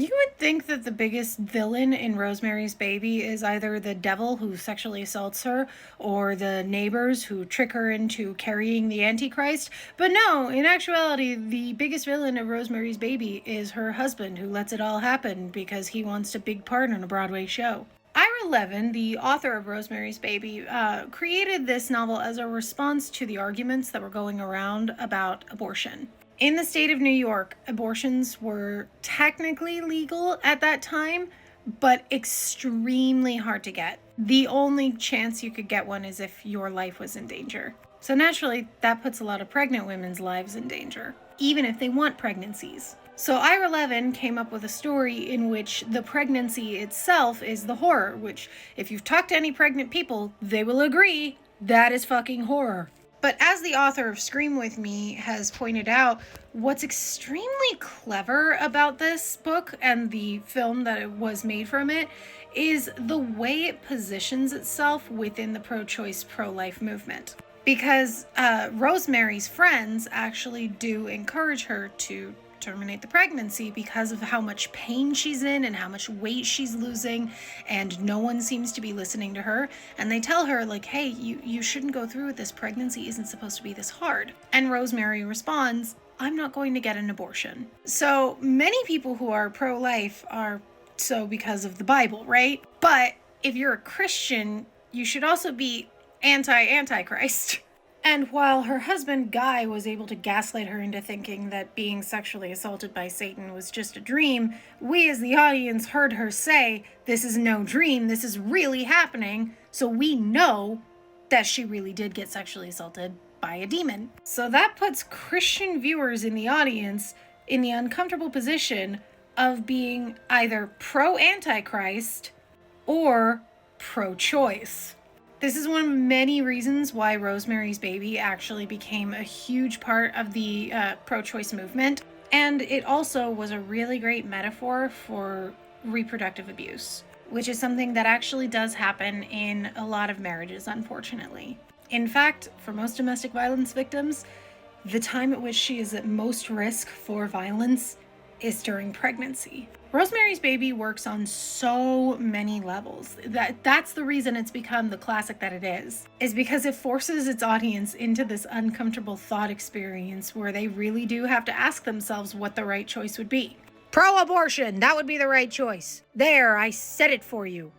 You would think that the biggest villain in Rosemary's Baby is either the devil who sexually assaults her or the neighbors who trick her into carrying the Antichrist. But no, in actuality, the biggest villain of Rosemary's Baby is her husband who lets it all happen because he wants a big part in a Broadway show. Ira Levin, the author of Rosemary's Baby, created this novel as a response to the arguments that were going around about abortion. In the state of New York, abortions were technically legal at that time, but extremely hard to get. The only chance you could get one is if your life was in danger. So naturally, that puts a lot of pregnant women's lives in danger, even if they want pregnancies. So Ira Levin came up with a story in which the pregnancy itself is the horror, which if you've talked to any pregnant people, they will agree that is fucking horror. But as the author of Scream With Me has pointed out, what's extremely clever about this book and the film that it was made from it is the way it positions itself within the pro-choice, pro-life movement. Because Rosemary's friends actually do encourage her to terminate the pregnancy because of how much pain she's in and how much weight she's losing, and no one seems to be listening to her. And they tell her, like, hey, you shouldn't go through with this. Pregnancy isn't supposed to be this hard. And Rosemary responds, I'm not going to get an abortion. So many people who are pro-life are so because of the Bible, right? But if you're a Christian, you should also be anti-Antichrist. And while her husband, Guy, was able to gaslight her into thinking that being sexually assaulted by Satan was just a dream, we as the audience heard her say, this is no dream, this is really happening, so we know that she really did get sexually assaulted by a demon. So that puts Christian viewers in the audience in the uncomfortable position of being either pro-Antichrist or pro-choice. This is one of many reasons why Rosemary's Baby actually became a huge part of the pro-choice movement. And it also was a really great metaphor for reproductive abuse, which is something that actually does happen in a lot of marriages, unfortunately. In fact, for most domestic violence victims, the time at which she is at most risk for violence is during pregnancy. Rosemary's Baby works on so many levels. That's the reason it's become the classic that it is because it forces its audience into this uncomfortable thought experience where they really do have to ask themselves what the right choice would be. Pro-abortion, that would be the right choice. There, I said it for you.